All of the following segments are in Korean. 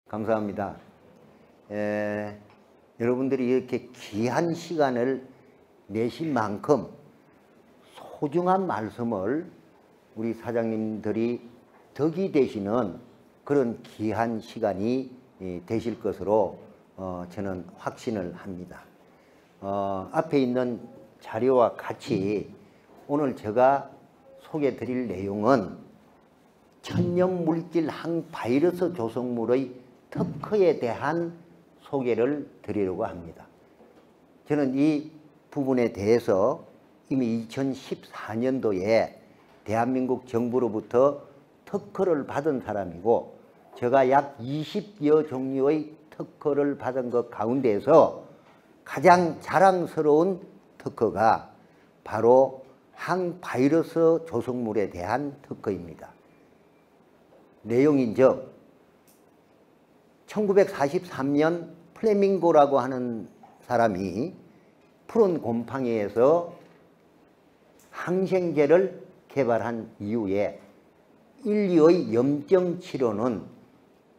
감사합니다. 여러분들이 이렇게 귀한 시간을 내신 만큼 소중한 말씀을 우리 사장님들이 덕이 되시는 그런 귀한 시간이 되실 것으로 저는 확신을 합니다. 앞에 있는 자료와 같이 오늘 제가 소개해 드릴 내용은 천연물질 항바이러스 조성물의 특허에 대한 소개를 드리려고 합니다. 저는 이 부분에 대해서 이미 2014년도에 대한민국 정부로부터 특허를 받은 사람이고, 제가 약 20여 종류의 특허를 받은 것 가운데서 가장 자랑스러운 특허가 바로 항바이러스 조성물에 대한 특허입니다. 내용인즉 1943년 플레밍고라고 하는 사람이 푸른 곰팡이에서 항생제를 개발한 이후에 인류의 염증 치료는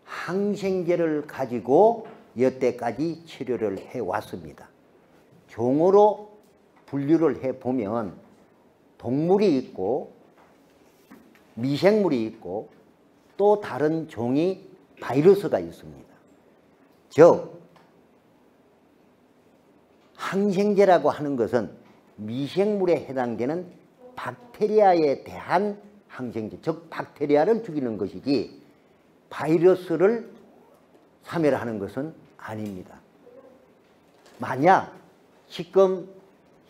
항생제를 가지고 여태까지 치료를 해왔습니다. 종으로 분류를 해보면 동물이 있고 미생물이 있고 또 다른 종이 바이러스가 있습니다. 즉 항생제라고 하는 것은 미생물에 해당되는 박테리아에 대한 항생제, 즉 박테리아를 죽이는 것이지 바이러스를 사멸하는 것은 아닙니다. 만약 지금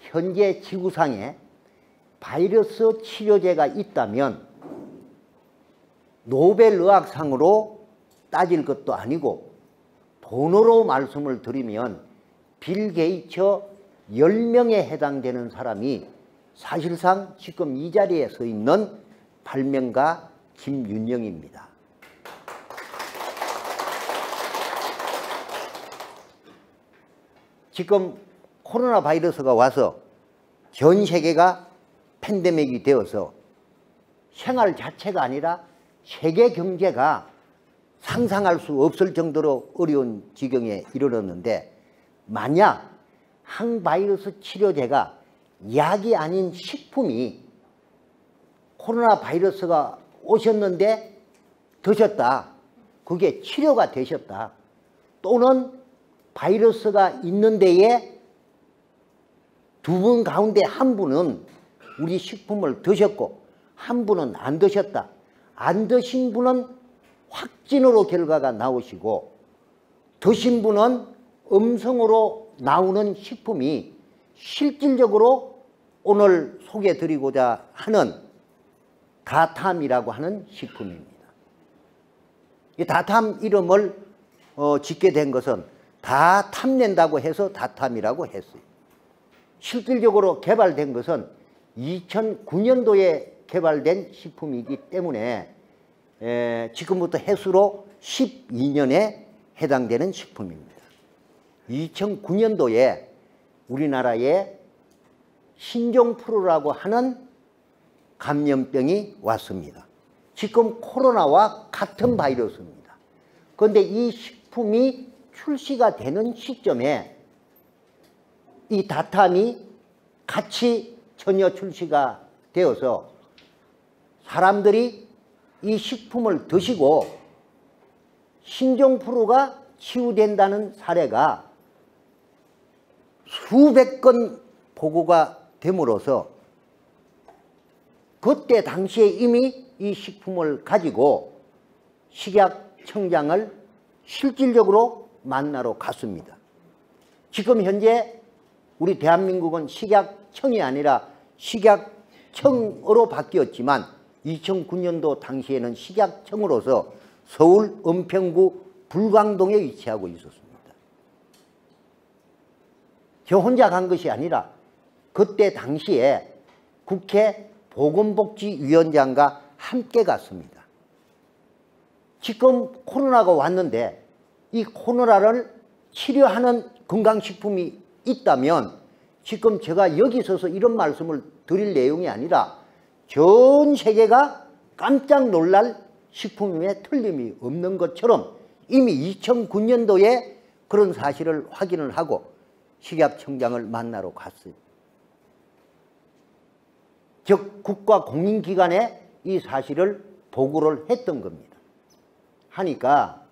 현재 지구상에 바이러스 치료제가 있다면 노벨의학상으로 따질 것도 아니고, 돈으로 말씀을 드리면 빌 게이츠 10명에 해당되는 사람이 사실상 지금 이 자리에 서 있는 발명가 김윤영입니다. 지금 코로나 바이러스가 와서 전 세계가 팬데믹이 되어서 생활 자체가 아니라 세계 경제가 상상할 수 없을 정도로 어려운 지경에 이르렀는데, 만약 항바이러스 치료제가 약이 아닌 식품이 코로나 바이러스가 오셨는데 드셨다, 그게 치료가 되셨다, 또는 바이러스가 있는 데에 두 분 가운데 한 분은 우리 식품을 드셨고 한 분은 안 드셨다, 안 드신 분은 확진으로 결과가 나오시고 드신 분은 음성으로 나오는 식품이 실질적으로 오늘 소개해드리고자 하는 다탐이라고 하는 식품입니다. 이 다탐 이름을 짓게 된 것은 다 탐낸다고 해서 다탐이라고 했어요. 실질적으로 개발된 것은 2009년도에 개발된 식품이기 때문에 지금부터 해수로 12년에 해당되는 식품입니다. 2009년도에 우리나라에 신종플루라고 하는 감염병이 왔습니다. 지금 코로나와 같은 바이러스입니다. 그런데 이 식품이 출시가 되는 시점에 이 다탐이 같이 전혀 출시가 되어서 사람들이 이 식품을 드시고 신종플루가 치유된다는 사례가 수백 건 보고가 됨으로써 그때 당시에 이미 이 식품을 가지고 식약청장을 실질적으로 만나러 갔습니다. 지금 현재 우리 대한민국은 식약청이 아니라 식약청으로 바뀌었지만 2009년도 당시에는 식약청으로서 서울 은평구 불광동에 위치하고 있었습니다. 저 혼자 간 것이 아니라 그때 당시에 국회 보건복지위원장과 함께 갔습니다. 지금 코로나가 왔는데 이 코로나를 치료하는 건강식품이 있다면 지금 제가 여기 서서 이런 말씀을 드릴 내용이 아니라 전 세계가 깜짝 놀랄 식품에 틀림이 없는 것처럼 이미 2009년도에 그런 사실을 확인을 하고 식약청장을 만나러 갔어요. 즉 국가공인기관에 이 사실을 보고를 했던 겁니다. 하니까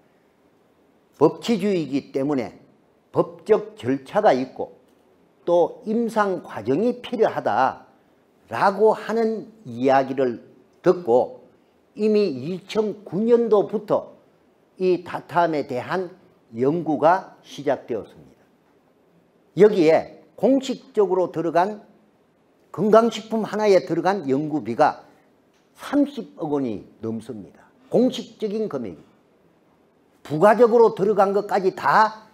법치주의이기 때문에 법적 절차가 있고 또 임상 과정이 필요하다라고 하는 이야기를 듣고 이미 2009년도부터 이 다탐에 대한 연구가 시작되었습니다. 여기에 공식적으로 들어간 건강식품 하나에 들어간 연구비가 30억 원이 넘습니다. 공식적인 금액이. 부가적으로 들어간 것까지 다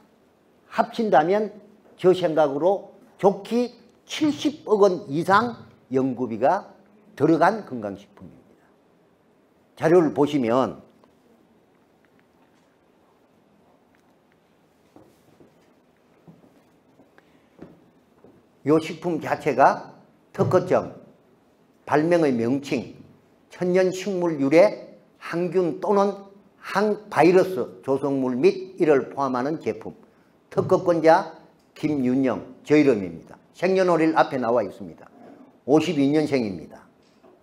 합친다면 저 생각으로 좋게 70억 원 이상 연구비가 들어간 건강식품입니다. 자료를 보시면 이 식품 자체가 특허점, 발명의 명칭, 천연식물 유래, 항균 또는 항바이러스 조성물 및 이를 포함하는 제품, 특허권자 김윤영, 저 이름입니다. 생년월일 앞에 나와 있습니다. 52년생입니다.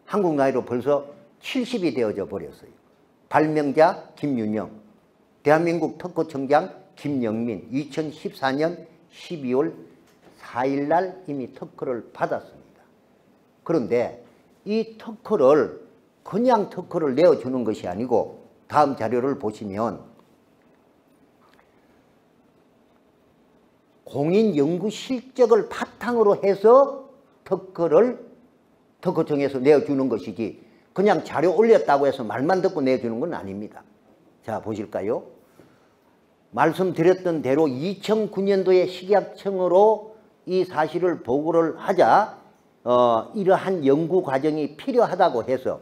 한국 나이로 벌써 70이 되어져 버렸어요. 발명자 김윤영, 대한민국 특허청장 김영민, 2014년 12월 4일 날 이미 특허를 받았습니다. 그런데 이 특허를 그냥 특허를 내어주는 것이 아니고 다음 자료를 보시면 공인 연구 실적을 바탕으로 해서 특허를 특허청에서 내어주는 것이지 그냥 자료 올렸다고 해서 말만 듣고 내주는 건 아닙니다. 자, 보실까요? 말씀드렸던 대로 2009년도에 식약청으로 이 사실을 보고를 하자 이러한 연구 과정이 필요하다고 해서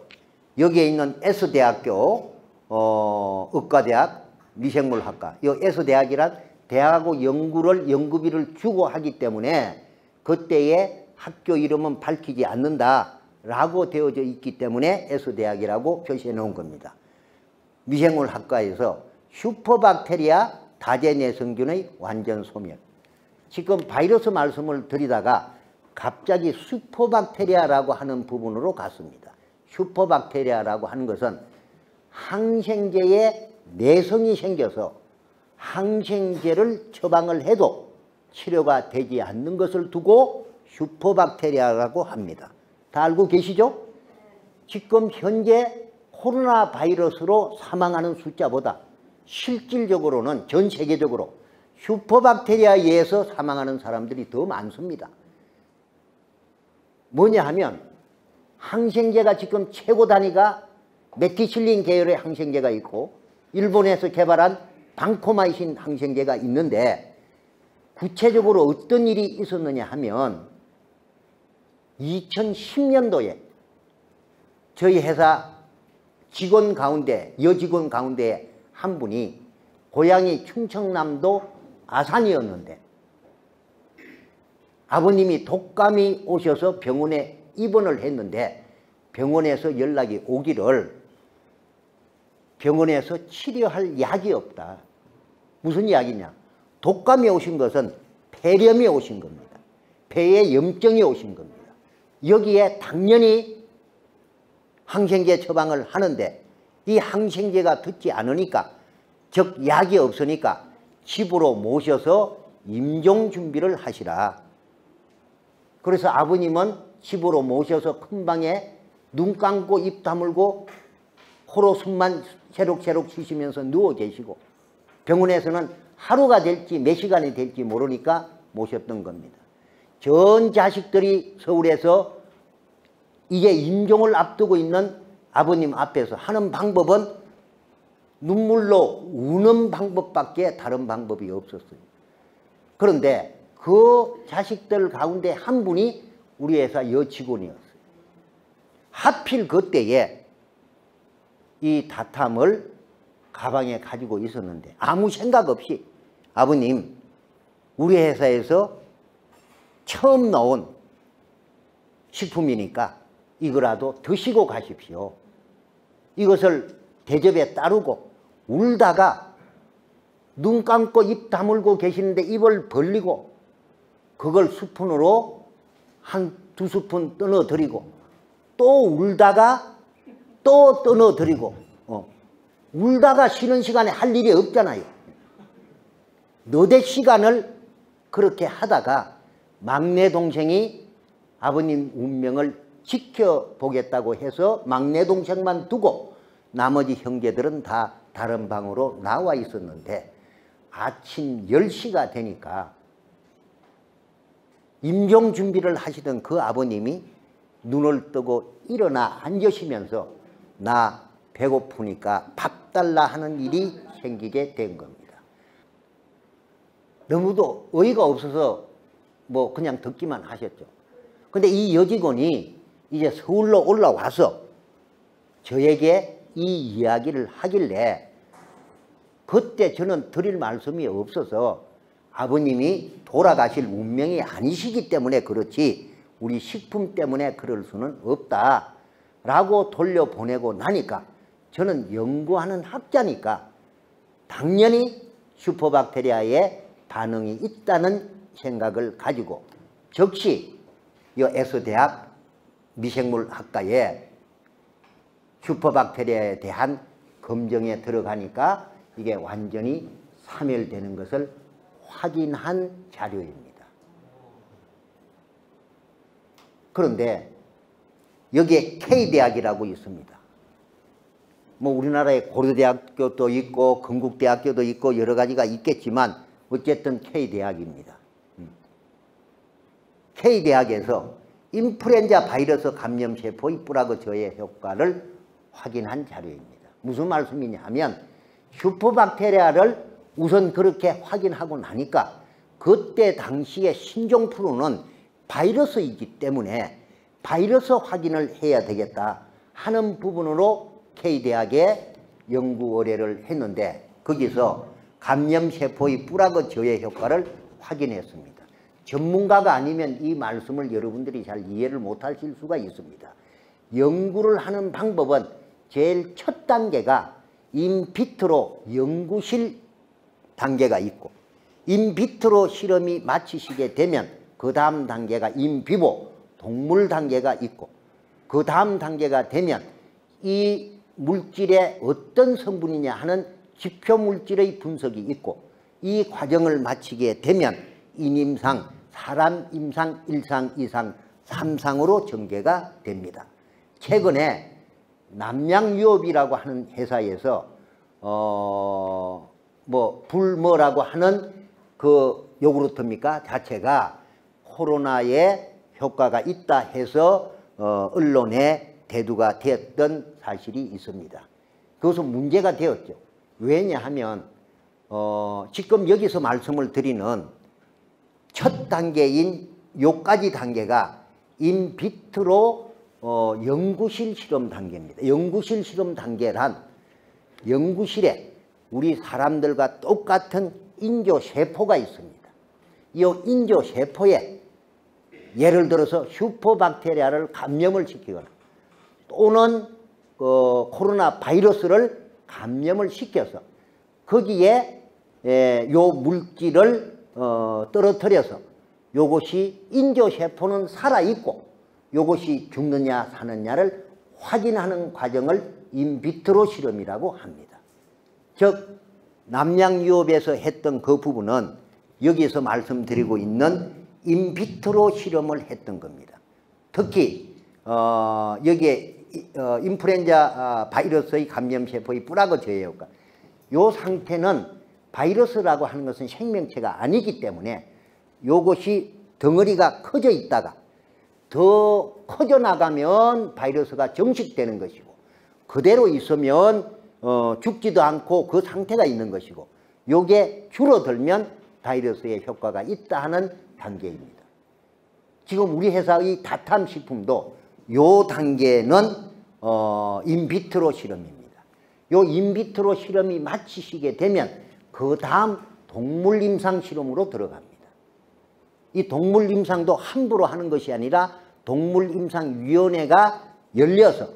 여기에 있는 S대학교 의과대학 미생물학과, 이 S대학이란 대학하고 연구비를 주고 하기 때문에 그때의 학교 이름은 밝히지 않는다라고 되어져 있기 때문에 S대학이라고 표시해 놓은 겁니다. 미생물학과에서 슈퍼박테리아 다제내성균의 완전 소멸. 지금 바이러스 말씀을 드리다가 갑자기 슈퍼박테리아라고 하는 부분으로 갔습니다. 슈퍼박테리아라고 하는 것은 항생제에 내성이 생겨서 항생제를 처방을 해도 치료가 되지 않는 것을 두고 슈퍼박테리아라고 합니다. 다 알고 계시죠? 지금 현재 코로나 바이러스로 사망하는 숫자보다 실질적으로는 전 세계적으로 슈퍼박테리아에 의해서 사망하는 사람들이 더 많습니다. 뭐냐 하면 항생제가 지금 최고 단위가 메티실린 계열의 항생제가 있고 일본에서 개발한 방코마이신 항생제가 있는데 구체적으로 어떤 일이 있었느냐 하면 2010년도에 저희 회사 직원 가운데 여직원 가운데 한 분이 고향이 충청남도 아산이었는데 아버님이 독감이 오셔서 병원에 입원을 했는데 병원에서 연락이 오기를 병원에서 치료할 약이 없다. 무슨 약이냐? 독감이 오신 것은 폐렴이 오신 겁니다. 폐에 염증이 오신 겁니다. 여기에 당연히 항생제 처방을 하는데 이 항생제가 듣지 않으니까 즉 약이 없으니까 집으로 모셔서 임종 준비를 하시라. 그래서 아버님은 집으로 모셔서 큰 방에 눈 감고 입 다물고 코로 숨만 새록새록 쉬시면서 누워 계시고 병원에서는 하루가 될지 몇 시간이 될지 모르니까 모셨던 겁니다. 전 자식들이 서울에서 이제 임종을 앞두고 있는 아버님 앞에서 하는 방법은 눈물로 우는 방법밖에 다른 방법이 없었어요. 그런데 그 자식들 가운데 한 분이 우리 회사 여직원이었어요. 하필 그때에 이 다탐을 가방에 가지고 있었는데 아무 생각 없이 아버님 우리 회사에서 처음 나온 식품이니까 이거라도 드시고 가십시오. 이것을 대접에 따르고 울다가 눈 감고 입 다물고 계시는데 입을 벌리고 그걸 스푼으로 한 2스푼 떠넣어드리고 또 울다가 또 떠넣어드리고 울다가 쉬는 시간에 할 일이 없잖아요. 너댓 시간을 그렇게 하다가 막내 동생이 아버님 운명을 지켜보겠다고 해서 막내 동생만 두고 나머지 형제들은 다 다른 방으로 나와 있었는데 아침 10시가 되니까 임종 준비를 하시던 그 아버님이 눈을 뜨고 일어나 앉으시면서 나 배고프니까 밥 달라 하는 일이 생기게 된 겁니다. 너무도 어이가 없어서 뭐 그냥 듣기만 하셨죠. 근데 이 여직원이 이제 서울로 올라와서 저에게 이 이야기를 하길래 그때 저는 드릴 말씀이 없어서 아버님이 돌아가실 운명이 아니시기 때문에 그렇지 우리 식품 때문에 그럴 수는 없다 라고 돌려보내고 나니까 저는 연구하는 학자니까 당연히 슈퍼박테리아에 반응이 있다는 생각을 가지고 즉시 이 에서대학 미생물학과에 슈퍼박테리아에 대한 검정에 들어가니까 이게 완전히 사멸되는 것을 확인한 자료입니다. 그런데 여기에 K대학이라고 있습니다. 뭐 우리나라에 고려대학교도 있고 건국대학교도 있고 여러 가지가 있겠지만 어쨌든 K대학입니다. K대학에서 인플루엔자 바이러스 감염세포의 뿌라그 저해 효과를 확인한 자료입니다. 무슨 말씀이냐 하면 슈퍼박테리아를 우선 그렇게 확인하고 나니까 그때 당시에 신종플루는 바이러스이기 때문에 바이러스 확인을 해야 되겠다 하는 부분으로 K대학에 연구 의뢰를 했는데 거기서 감염세포의 뿌라그 저해 효과를 확인했습니다. 전문가가 아니면 이 말씀을 여러분들이 잘 이해를 못하실 수가 있습니다. 연구를 하는 방법은 제일 첫 단계가 인비트로 연구실 단계가 있고 인비트로 실험이 마치시게 되면 그 다음 단계가 인비보 동물 단계가 있고 그 다음 단계가 되면 이 물질의 어떤 성분이냐 하는 지표물질의 분석이 있고 이 과정을 마치게 되면 인임상, 사람 임상 1상, 2상, 3상으로 전개가 됩니다. 최근에 남양유업이라고 하는 회사에서 불뭐라고 하는 그 요구르트입니까? 자체가 코로나에 효과가 있다 해서 언론에 대두가 되었던 사실이 있습니다. 그것은 문제가 되었죠. 왜냐하면 지금 여기서 말씀을 드리는 첫 단계인 요까지 단계가 인비트로 연구실 실험 단계입니다. 연구실 실험 단계란 연구실에 우리 사람들과 똑같은 인조세포가 있습니다. 이 인조세포에 예를 들어서 슈퍼박테리아를 감염을 시키거나 또는 코로나 바이러스를 감염을 시켜서 거기에 요 물질을 떨어뜨려서 요것이 인조세포는 살아있고 요것이 죽느냐 사느냐를 확인하는 과정을 인비트로 실험이라고 합니다. 즉 남양유업에서 했던 그 부분은 여기서 말씀드리고 있는 인비트로 실험을 했던 겁니다. 특히 여기에 인플루엔자 바이러스의 감염세포의 뿌라그 저해 효과 요 상태는 바이러스라고 하는 것은 생명체가 아니기 때문에 요것이 덩어리가 커져 있다가 더 커져 나가면 바이러스가 정식되는 것이고 그대로 있으면 죽지도 않고 그 상태가 있는 것이고 요게 줄어들면 바이러스의 효과가 있다 하는 단계입니다. 지금 우리 회사의 다탐식품도 요 단계는 인비트로 실험입니다. 요 인비트로 실험이 마치시게 되면 그 다음 동물 임상 실험으로 들어갑니다. 이 동물 임상도 함부로 하는 것이 아니라 동물 임상위원회가 열려서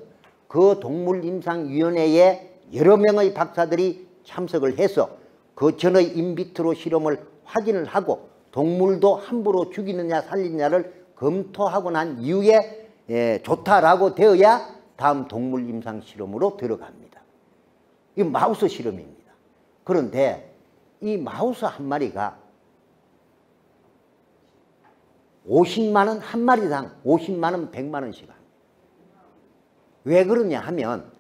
그 동물 임상위원회에 여러 명의 박사들이 참석을 해서 그 전의 인비트로 실험을 확인을 하고 동물도 함부로 죽이느냐 살리느냐를 검토하고 난 이후에 좋다라고 되어야 다음 동물 임상 실험으로 들어갑니다. 이 마우스 실험입니다. 그런데 이 마우스 한 마리가 50만 원, 한 마리당 50만 원, 100만 원씩 합니다. 왜 그러냐 하면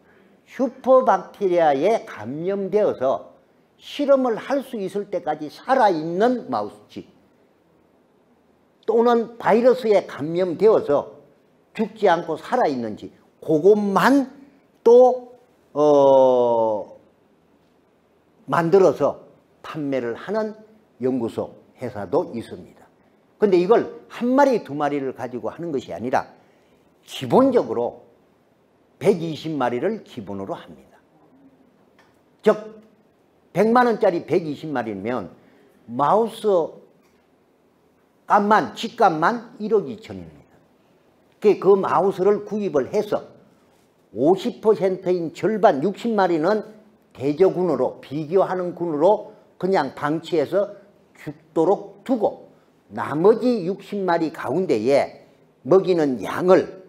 슈퍼박테리아에 감염되어서 실험을 할 수 있을 때까지 살아있는 마우스지, 또는 바이러스에 감염되어서 죽지 않고 살아있는지 그것만 또 만들어서 판매를 하는 연구소, 회사도 있습니다. 근데 이걸 한 마리, 두 마리를 가지고 하는 것이 아니라 기본적으로 120마리를 기본으로 합니다. 즉 100만 원짜리 120마리면 마우스 값만, 집값만 1억 2천입니다. 그 마우스를 구입을 해서 50%인 절반 60마리는 대저군으로, 비교하는 군으로 그냥 방치해서 죽도록 두고 나머지 60마리 가운데에 먹이는 양을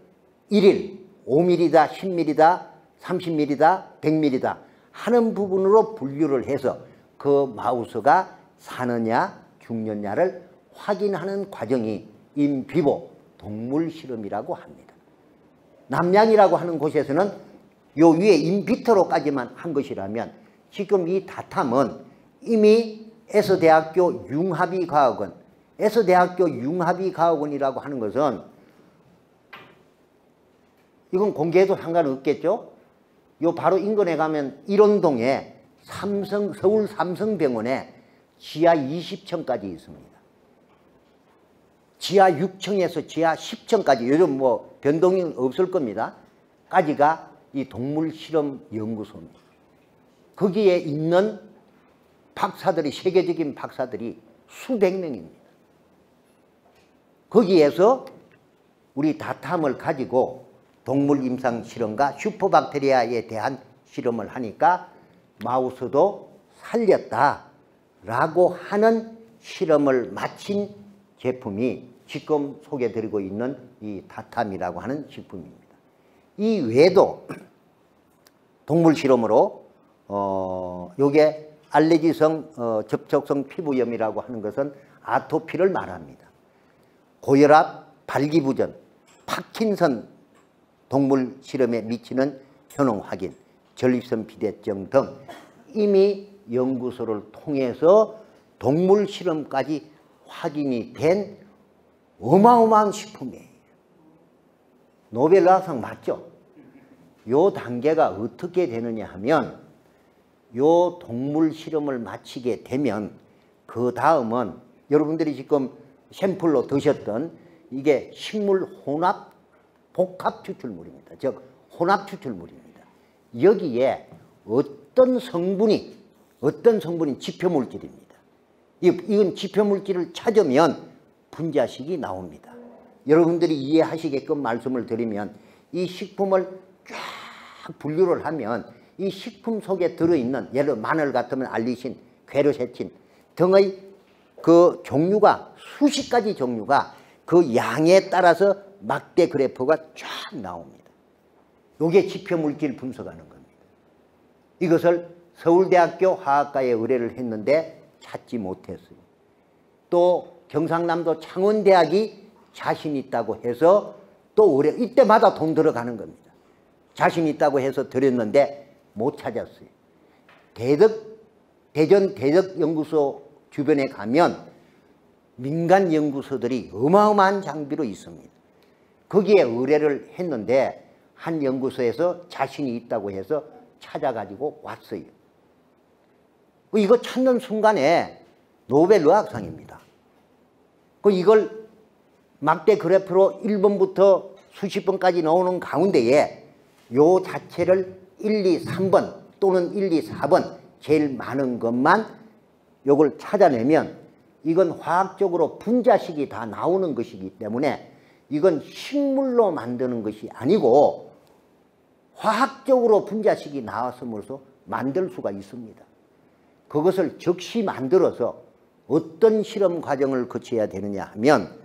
1일 5mm다, 10mm다, 30mm다, 100mm다 하는 부분으로 분류를 해서 그 마우스가 사느냐 죽느냐를 확인하는 과정이 인비보 동물 실험이라고 합니다. 남양이라고 하는 곳에서는 요 위에 인비트로까지만 한 것이라면 지금 이 다탐은 이미 에서대학교 융합의과학원, 에서대학교 융합의과학원이라고 하는 것은 이건 공개해도 상관없겠죠? 요 바로 인근에 가면 일원동에 서울 삼성병원에 지하 20층까지 있습니다. 지하 6층에서 지하 10층까지, 요즘 뭐 변동이 없을 겁니다. 까지가 이 동물 실험 연구소입니다. 거기에 있는 박사들이, 세계적인 박사들이 수백 명입니다. 거기에서 우리 다탐을 가지고 동물 임상 실험과 슈퍼박테리아에 대한 실험을 하니까 마우스도 살렸다라고 하는 실험을 마친 제품이 지금 소개드리고 있는 이 다탐이라고 하는 식품입니다. 이 외에도 동물 실험으로 요게 알레르기성 접촉성 피부염이라고 하는 것은 아토피를 말합니다. 고혈압, 발기부전, 파킨슨 동물 실험에 미치는 효능 확인, 전립선 비대증 등 이미 연구소를 통해서 동물 실험까지 확인이 된 어마어마한 식품이에요. 노벨의학상 맞죠? 요 단계가 어떻게 되느냐 하면 요 동물 실험을 마치게 되면 그 다음은 여러분들이 지금 샘플로 드셨던 이게 식물 혼합 복합 추출물입니다. 즉 혼합 추출물입니다. 여기에 어떤 성분이 지표물질입니다. 이건 지표물질을 찾으면 분자식이 나옵니다. 여러분들이 이해하시게끔 말씀을 드리면 이 식품을 쫙 분류를 하면 이 식품 속에 들어있는, 예를 들어 마늘 같으면 알리신, 괴르세친 등의 그 종류가, 수십 가지 종류가 그 양에 따라서 막대 그래프가 쫙 나옵니다. 이게 지표물질 분석하는 겁니다. 이것을 서울대학교 화학과에 의뢰를 했는데 찾지 못했어요. 또 경상남도 창원대학이 자신 있다고 해서 또 의뢰, 이때마다 돈 들어가는 겁니다. 자신 있다고 해서 드렸는데 못 찾았어요. 대전 대덕연구소 주변에 가면 민간 연구소들이 어마어마한 장비로 있습니다. 거기에 의뢰를 했는데 한 연구소에서 자신이 있다고 해서 찾아가지고 왔어요. 이거 찾는 순간에 노벨의학상입니다. 이걸 막대 그래프로 1번부터 수십 번까지 나오는 가운데에 요 자체를 1, 2, 3번 또는 1, 2, 4번 제일 많은 것만 요걸 찾아내면 이건 화학적으로 분자식이 다 나오는 것이기 때문에 이건 식물로 만드는 것이 아니고 화학적으로 분자식이 나왔음으로써 만들 수가 있습니다. 그것을 즉시 만들어서 어떤 실험 과정을 거쳐야 되느냐 하면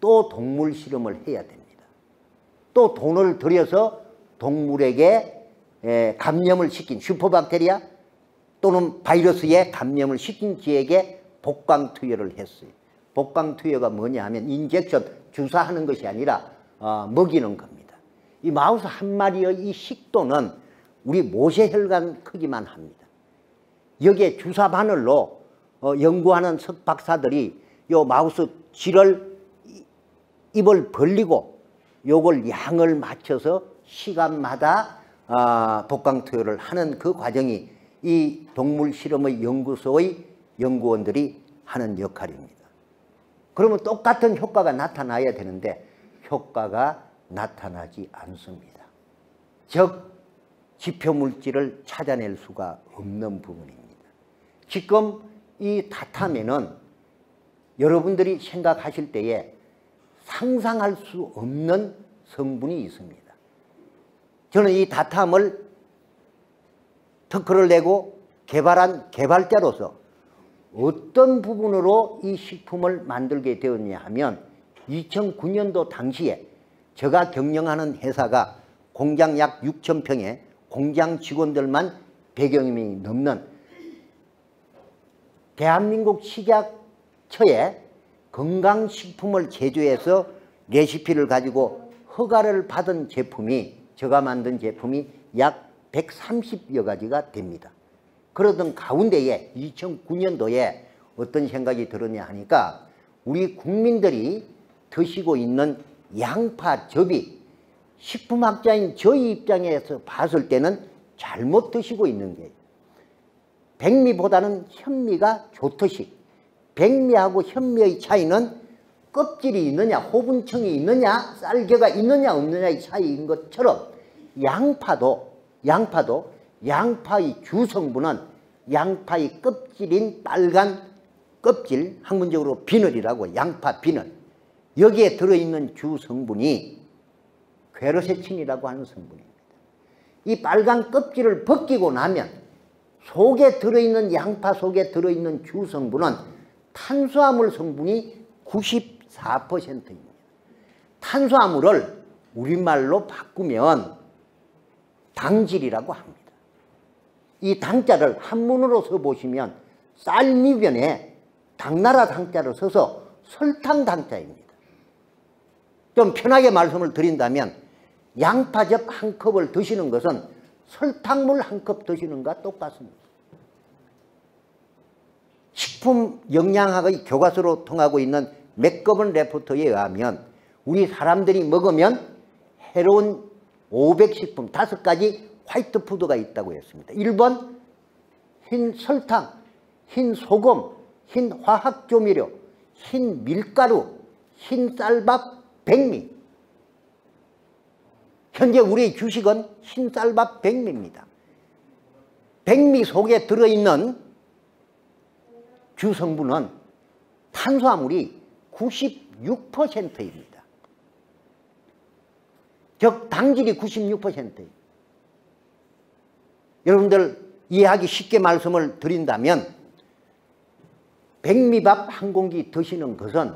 또 동물 실험을 해야 됩니다. 또 돈을 들여서 동물에게 감염을 시킨 슈퍼박테리아 또는 바이러스에 감염을 시킨 쥐에게 복강투여를 했어요. 복강투여가 뭐냐 하면 인젝션, 주사하는 것이 아니라 먹이는 겁니다. 이 마우스 한 마리의 이 식도는 우리 모세혈관 크기만 합니다. 여기에 주사 바늘로 연구하는 석박사들이 요 마우스 쥐를 입을 벌리고 요걸 양을 맞춰서 시간마다 복강투여를 하는 그 과정이 이 동물 실험의 연구소의 연구원들이 하는 역할입니다. 그러면 똑같은 효과가 나타나야 되는데 효과가 나타나지 않습니다. 즉 지표물질을 찾아낼 수가 없는 부분입니다. 지금 이 다탐에는 여러분들이 생각하실 때에 상상할 수 없는 성분이 있습니다. 저는 이 다탐을 특허를 내고 개발한 개발자로서 어떤 부분으로 이 식품을 만들게 되었냐 하면 2009년도 당시에 제가 경영하는 회사가 공장 약 6,000평에 공장 직원들만 100여 명이 넘는 대한민국 식약처에 건강식품을 제조해서 레시피를 가지고 허가를 받은 제품이 제가 만든 제품이 약 130여 가지가 됩니다. 그러던 가운데에 2009년도에 어떤 생각이 들었냐 하니까 우리 국민들이 드시고 있는 양파즙이 식품학자인 저희 입장에서 봤을 때는 잘못 드시고 있는 게 백미보다는 현미가 좋듯이 백미하고 현미의 차이는 껍질이 있느냐 호분청이 있느냐 쌀겨가 있느냐 없느냐의 차이인 것처럼 양파도 양파의 주성분은 양파의 껍질인 빨간 껍질, 학문적으로 비늘이라고 양파 비늘, 여기에 들어있는 주성분이 괴르세친이라고 하는 성분입니다. 이 빨간 껍질을 벗기고 나면 속에 들어있는 양파 속에 들어있는 주성분은 탄수화물 성분이 94%입니다. 탄수화물을 우리말로 바꾸면 당질이라고 합니다. 이 당자를 한문으로 써보시면 쌀미변에 당나라 당자를 써서 설탕 당자입니다. 좀 편하게 말씀을 드린다면 양파즙 한 컵을 드시는 것은 설탕물 한 컵 드시는 것과 똑같습니다. 식품영양학의 교과서로 통하고 있는 맥거번 레포트에 의하면 우리 사람들이 먹으면 해로운 500식품 5가지 화이트 푸드가 있다고 했습니다. 1번 흰 설탕, 흰 소금, 흰 화학조미료, 흰 밀가루, 흰 쌀밥, 백미. 현재 우리의 주식은 흰 쌀밥 백미입니다. 백미 속에 들어있는 주성분은 탄수화물이 96%입니다. 즉 당질이 96%예요. 여러분들 이해하기 쉽게 말씀을 드린다면 백미밥 한 공기 드시는 것은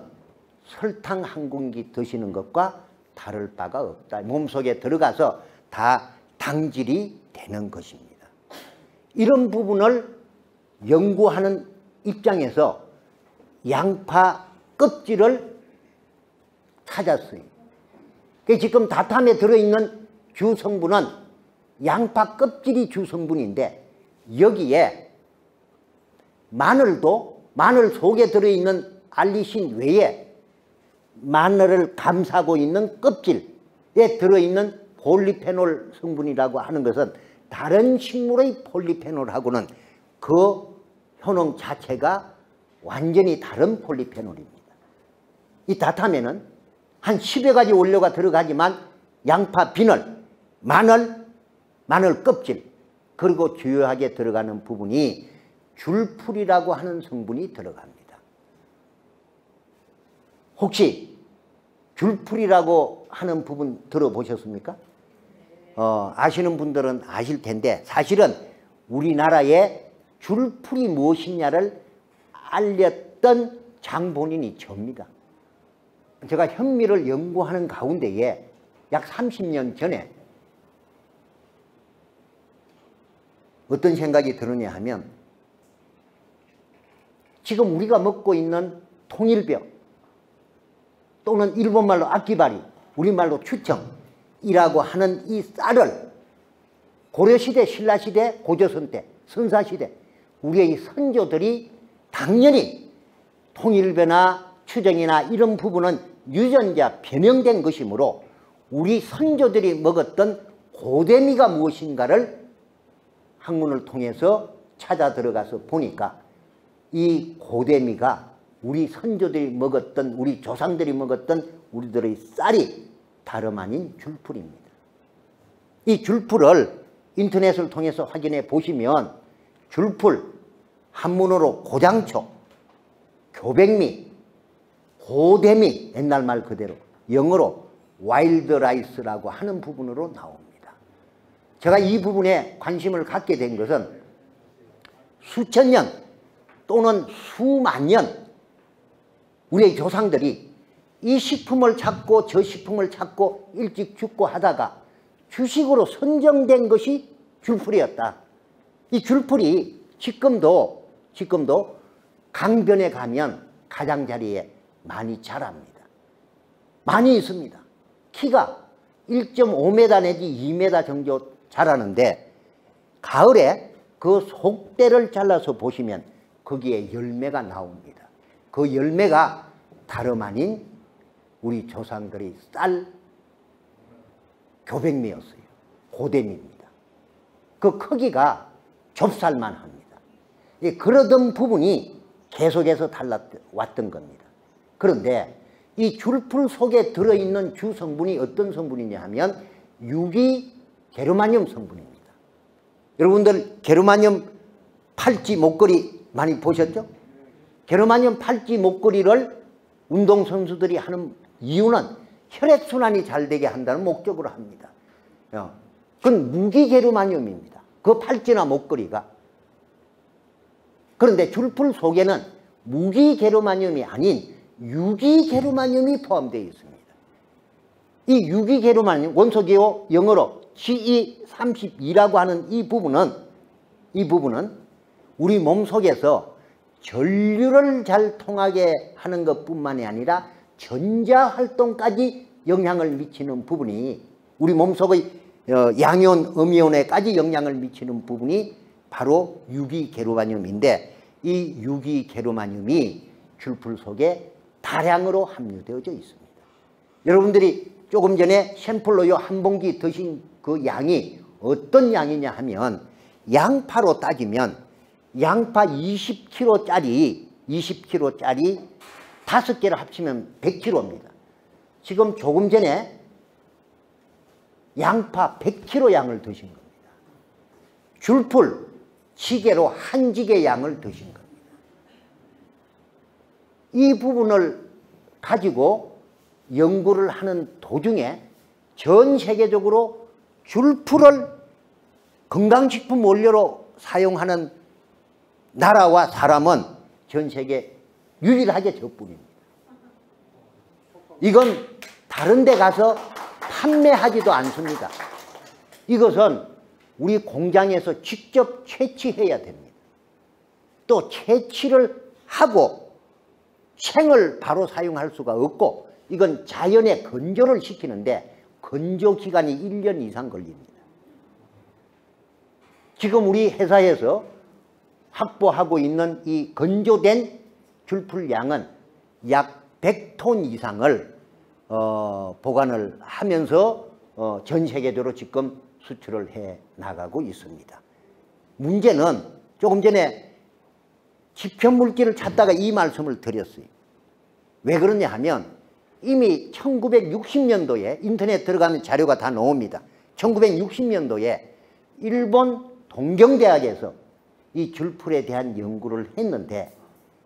설탕 한 공기 드시는 것과 다를 바가 없다. 몸속에 들어가서 다 당질이 되는 것입니다. 이런 부분을 연구하는 입장에서 양파 껍질을 찾았어요. 지금 다탐에 들어있는 주성분은 양파 껍질이 주성분인데 여기에 마늘 속에 들어있는 알리신 외에 마늘을 감싸고 있는 껍질에 들어있는 폴리페놀 성분이라고 하는 것은 다른 식물의 폴리페놀하고는 그 효능 자체가 완전히 다른 폴리페놀입니다. 이 다탐에는 한 10여 가지 원료가 들어가지만 양파 비늘, 마늘 껍질, 그리고 주요하게 들어가는 부분이 줄풀이라고 하는 성분이 들어갑니다. 혹시 줄풀이라고 하는 부분 들어보셨습니까? 아시는 분들은 아실 텐데 사실은 우리나라에 줄풀이 무엇이냐를 알렸던 장본인이 저입니다. 제가 현미를 연구하는 가운데에 약 30년 전에 어떤 생각이 드느냐 하면, 지금 우리가 먹고 있는 통일벼 또는 일본말로 아키바리, 우리말로 추청이라고 하는 이 쌀을 고려시대, 신라시대, 고조선 때, 선사시대 우리의 선조들이 당연히 통일벼나 추정이나 이런 부분은 유전자 변형된 것이므로 우리 선조들이 먹었던 고대미가 무엇인가를 학문을 통해서 찾아 들어가서 보니까 이 고대미가 우리 선조들이 먹었던, 우리 조상들이 먹었던 우리들의 쌀이 다름 아닌 줄풀입니다. 이 줄풀을 인터넷을 통해서 확인해 보시면 줄풀, 한문어로 고장초, 교백미, 고대미, 옛날 말 그대로 영어로 와일드 라이스라고 하는 부분으로 나옵니다. 제가 이 부분에 관심을 갖게 된 것은 수천 년 또는 수만 년 우리의 조상들이 이 식품을 찾고 저 식품을 찾고 일찍 죽고 하다가 주식으로 선정된 것이 줄풀이었다. 이 줄풀이 지금도 강변에 가면 가장자리에 많이 자랍니다. 많이 있습니다. 키가 1.5m 내지 2m 정도 자라는데 가을에 그 속대를 잘라서 보시면 거기에 열매가 나옵니다. 그 열매가 다름 아닌 우리 조상들의 쌀 교백미였어요. 고대미입니다. 그 크기가 좁쌀만 합니다. 그러던 부분이 계속해서 달라왔던 겁니다. 그런데 이 줄풀 속에 들어있는 주 성분이 어떤 성분이냐 하면 유기게르마늄 성분입니다. 여러분들 게르마늄 팔찌 목걸이 많이 보셨죠? 게르마늄 팔찌 목걸이를 운동선수들이 하는 이유는 혈액순환이 잘 되게 한다는 목적으로 합니다. 그건 무기게르마늄입니다. 그 팔찌나 목걸이가. 그런데 줄풀 속에는 무기게르마늄이 아닌 유기게르마늄이 포함되어 있습니다. 이 유기게르마늄, 원소기호 영어로 GE32라고 하는 이 부분은 우리 몸속에서 전류를 잘 통하게 하는 것뿐만이 아니라 전자활동까지 영향을 미치는 부분이, 우리 몸속의 양이온, 음이온에까지 영향을 미치는 부분이 바로 유기게르마늄인데, 이 유기게르마늄이 줄풀 속에 다량으로 함유되어져 있습니다. 여러분들이 조금 전에 샘플로 요 한 봉지 드신 그 양이 어떤 양이냐 하면, 양파로 따지면 양파 20kg짜리 5개를 합치면 100kg입니다. 지금 조금 전에 양파 100kg 양을 드신 겁니다. 줄풀 지게로 한 지게 양을 드신 겁니다. 이 부분을 가지고 연구를 하는 도중에 전 세계적으로 줄풀을 건강식품 원료로 사용하는 나라와 사람은 전 세계 유일하게 저뿐입니다. 이건 다른 데 가서 판매하지도 않습니다. 이것은 우리 공장에서 직접 채취해야 됩니다. 또 채취를 하고 생을 바로 사용할 수가 없고, 이건 자연에 건조를 시키는데 건조 기간이 1년 이상 걸립니다. 지금 우리 회사에서 확보하고 있는 이 건조된 줄풀 양은 약 100톤 이상을 보관을 하면서 전 세계적으로 지금 수출을 해 나가고 있습니다. 문제는 조금 전에 지표물질을 찾다가 이 말씀을 드렸어요. 왜 그러냐 하면 이미 1960년도에 인터넷 들어가는 자료가 다 나옵니다. 1960년도에 일본 동경대학에서 이 줄풀에 대한 연구를 했는데,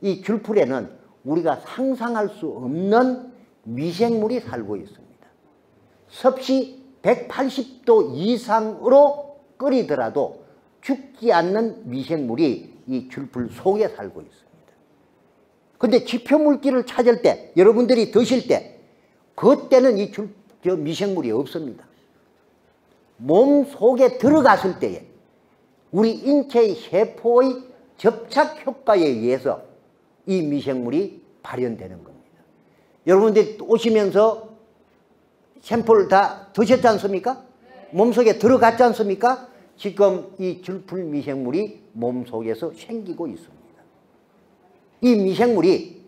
이 줄풀에는 우리가 상상할 수 없는 미생물이 살고 있습니다. 섭씨 180도 이상으로 끓이더라도 죽지 않는 미생물이 이 줄풀 속에 살고 있습니다. 근데 지표물질을 찾을 때, 여러분들이 드실 때, 그때는 이 미생물이 없습니다. 몸 속에 들어갔을 때에 우리 인체의 세포의 접착 효과에 의해서 이 미생물이 발현되는 겁니다. 여러분들이 오시면서 샘플 다 드셨지 않습니까? 몸속에 들어갔지 않습니까? 지금 이 줄풀 미생물이 몸속에서 생기고 있습니다. 이 미생물이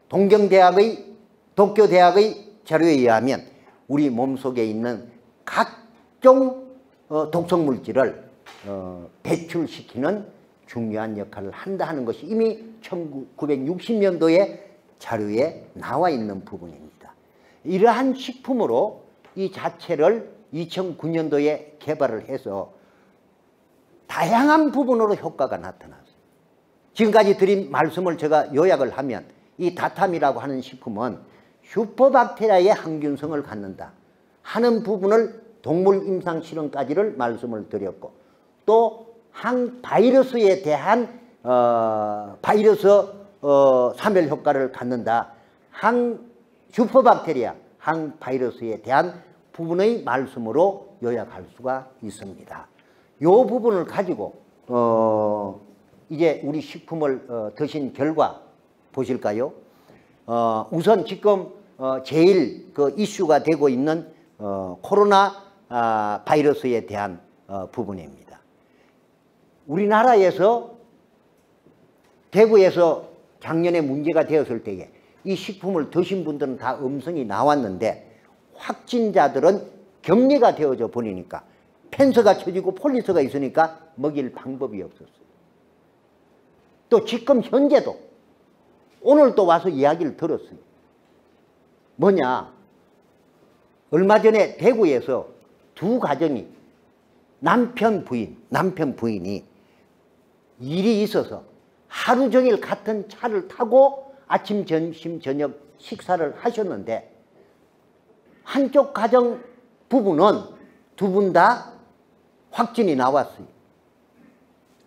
동경대학의 도쿄대학의 자료에 의하면 우리 몸속에 있는 각종 독성물질을 배출시키는 중요한 역할을 한다 하는 것이 이미 1960년도에 자료에 나와 있는 부분입니다. 이러한 식품으로 이 자체를 2009년도에 개발을 해서 다양한 부분으로 효과가 나타났어요. 지금까지 드린 말씀을 제가 요약을 하면 이 다탐이라고 하는 식품은 슈퍼박테리아의 항균성을 갖는다 하는 부분을 동물 임상 실험까지를 말씀을 드렸고, 또 항바이러스에 대한 바이러스 사멸 효과를 갖는다, 슈퍼박테리아 항바이러스에 대한 부분의 말씀으로 요약할 수가 있습니다. 이 부분을 가지고 이제 우리 식품을 드신 결과 보실까요? 우선 지금 제일 그 이슈가 되고 있는 코로나 바이러스에 대한 부분입니다. 우리나라에서 대구에서 작년에 문제가 되었을 때에 이 식품을 드신 분들은 다 음성이 나왔는데 확진자들은 격리가 되어져 버리니까 펜스가 쳐지고 폴리스가 있으니까 먹일 방법이 없었어요. 또 지금 현재도 오늘 또 와서 이야기를 들었어요. 뭐냐, 얼마 전에 대구에서 두 가정이 남편 부인이 일이 있어서 하루 종일 같은 차를 타고 아침, 점심, 저녁 식사를 하셨는데 한쪽 가정 부부는 두 분 다 확진이 나왔어요.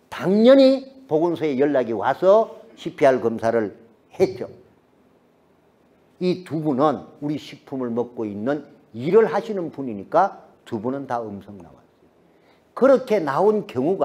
당연히 보건소에 연락이 와서 CPR 검사를 했죠. 이 두 분은 우리 식품을 먹고 있는 일을 하시는 분이니까 두 분은 다 음성 나왔어요. 그렇게 나온 경우가